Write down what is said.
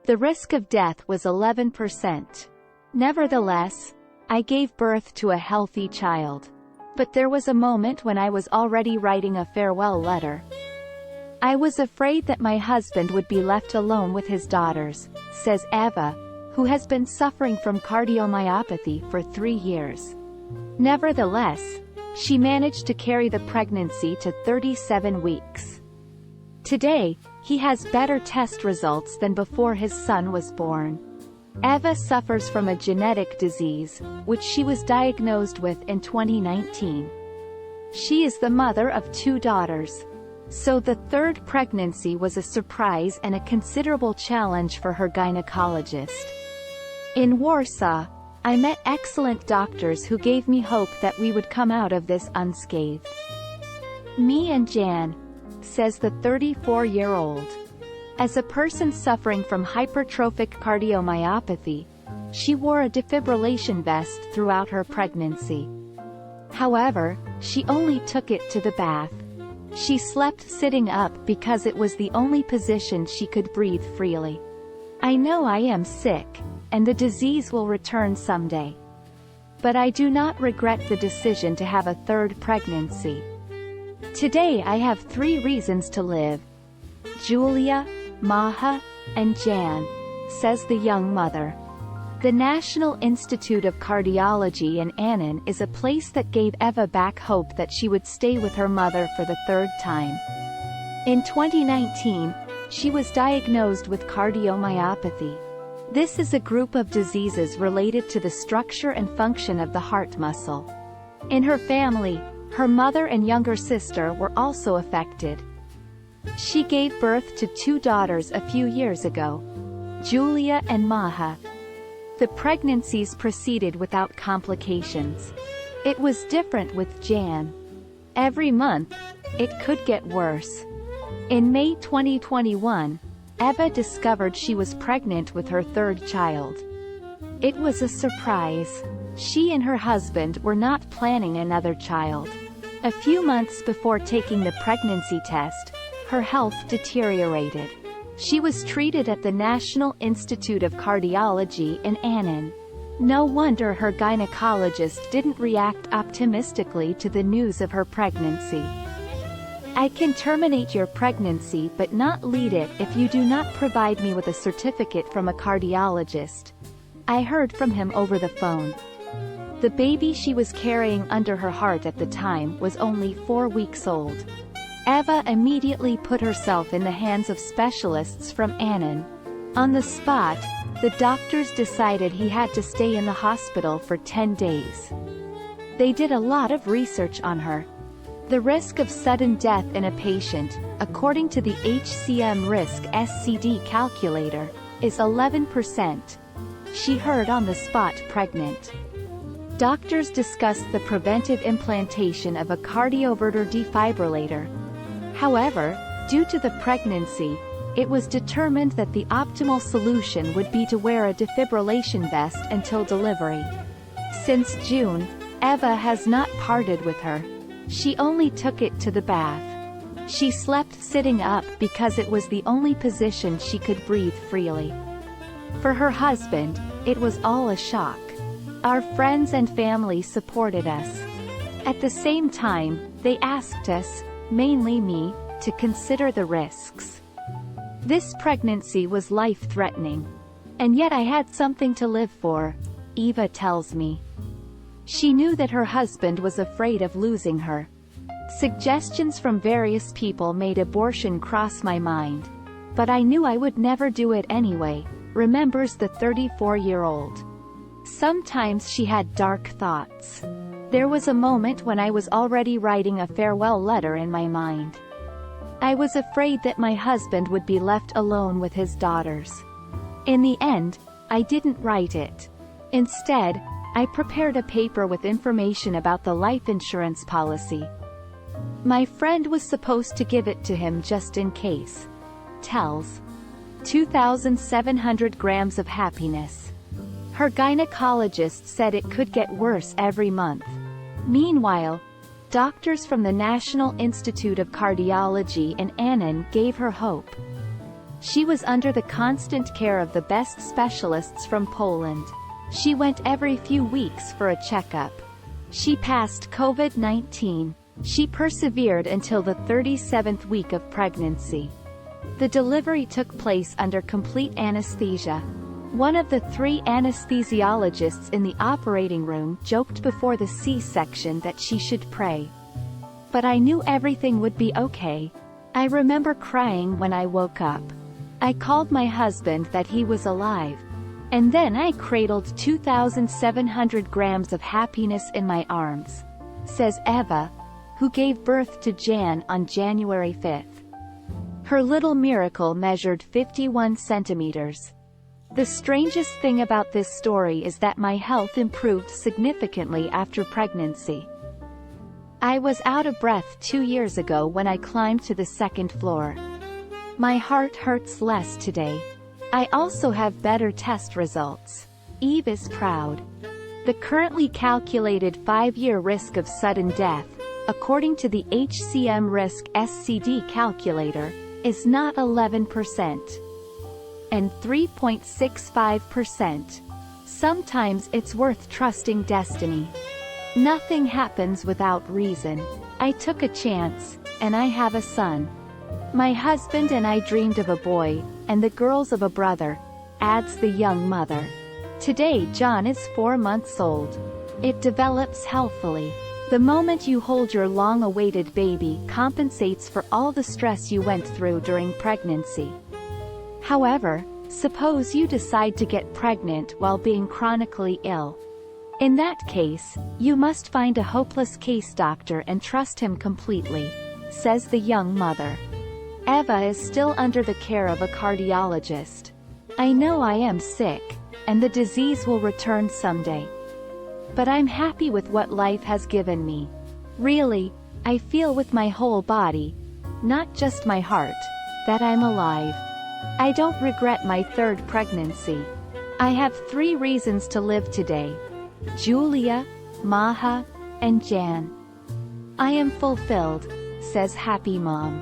The risk of death was 11%. Nevertheless, I gave birth to a healthy child. But there was a moment when I was already writing a farewell letter. I was afraid that my husband would be left alone with his daughters, says Eva, who has been suffering from cardiomyopathy for 3 years. Nevertheless, she managed to carry the pregnancy to 37 weeks. Today, he has better test results than before his son was born. Eva suffers from a genetic disease, which she was diagnosed with in 2019. She is the mother of 2 daughters. So the third pregnancy was a surprise and a considerable challenge for her gynecologist. In Warsaw, I met excellent doctors who gave me hope that we would come out of this unscathed. Me and Jan, says the 34-year-old. As a person suffering from hypertrophic cardiomyopathy, she wore a defibrillation vest throughout her pregnancy. However, she only took it to the bath. She slept sitting up because it was the only position she could breathe freely. I know I am sick, and the disease will return someday. But I do not regret the decision to have a third pregnancy. Today I have 3 reasons to live. Julia, Maha, and Jan, says the young mother. The National Institute of Cardiology in Annan is a place that gave Eva back hope that she would stay with her mother for the 3rd time. In 2019, she was diagnosed with cardiomyopathy. This is a group of diseases related to the structure and function of the heart muscle. In her family, her mother and younger sister were also affected. She gave birth to 2 daughters a few years ago, Julia and Maha. The pregnancies proceeded without complications. It was different with Jan. Every month, it could get worse. In May 2021, Eva discovered she was pregnant with her 3rd child. It was a surprise. She and her husband were not planning another child. A few months before taking the pregnancy test, her health deteriorated. She was treated at the National Institute of Cardiology in Annan. No wonder her gynecologist didn't react optimistically to the news of her pregnancy. I can terminate your pregnancy but not lead it if you do not provide me with a certificate from a cardiologist. I heard from him over the phone. The baby she was carrying under her heart at the time was only 4 weeks old. Eva immediately put herself in the hands of specialists from Annan. On the spot, the doctors decided he had to stay in the hospital for 10 days. They did a lot of research on her. The risk of sudden death in a patient, according to the HCM risk SCD calculator, is 11%. She heard on the spot pregnant. Doctors discussed the preventive implantation of a cardioverter defibrillator. However, due to the pregnancy, it was determined that the optimal solution would be to wear a defibrillation vest until delivery. Since June, Eva has not parted with her. She only took it to the bath. She slept sitting up because it was the only position she could breathe freely. For her husband, it was all a shock. Our friends and family supported us. At the same time, they asked us, mainly me, to consider the risks. This pregnancy was life-threatening. And yet I had something to live for, Eva tells me. She knew that her husband was afraid of losing her. Suggestions from various people made abortion cross my mind. But I knew I would never do it anyway, remembers the 34-year-old. Sometimes she had dark thoughts. There was a moment when I was already writing a farewell letter in my mind. I was afraid that my husband would be left alone with his daughters. In the end, I didn't write it. Instead, I prepared a paper with information about the life insurance policy. My friend was supposed to give it to him just in case. Tells. 2,700 grams of Happinness. Her gynecologist said it could get worse every month. Meanwhile, doctors from the National Institute of Cardiology in Annan gave her hope. She was under the constant care of the best specialists from Poland. She went every few weeks for a checkup. She passed COVID-19. She persevered until the 37th week of pregnancy. The delivery took place under complete anesthesia. One of the 3 anesthesiologists in the operating room joked before the C-section that she should pray. But I knew everything would be okay. I remember crying when I woke up. I called my husband that he was alive. And then I cradled 2,700 grams of happiness in my arms, says Eva, who gave birth to Jan on January 5th. Her little miracle measured 51 centimeters. The strangest thing about this story is that my health improved significantly after pregnancy. I was out of breath 2 years ago when I climbed to the 2nd floor. My heart hurts less today. I also have better test results. Eve is proud. The currently calculated 5-year risk of sudden death, according to the HCM Risk SCD calculator, is not 11%. And 3.65%. Sometimes it's worth trusting destiny. Nothing happens without reason. I took a chance, and I have a son. My husband and I dreamed of a boy, and the girls of a brother, adds the young mother. Today John is 4 months old. It develops healthily. The moment you hold your long-awaited baby compensates for all the stress you went through during pregnancy. However, suppose you decide to get pregnant while being chronically ill. In that case, you must find a hopeless case doctor and trust him completely, says the young mother. Eva is still under the care of a cardiologist. I know I am sick, and the disease will return someday. But I'm happy with what life has given me. Really, I feel with my whole body, not just my heart, that I'm alive. I don't regret my 3rd pregnancy. I have 3 reasons to live today: Julia, Maha, and Jan. I am fulfilled, says Happy Mom.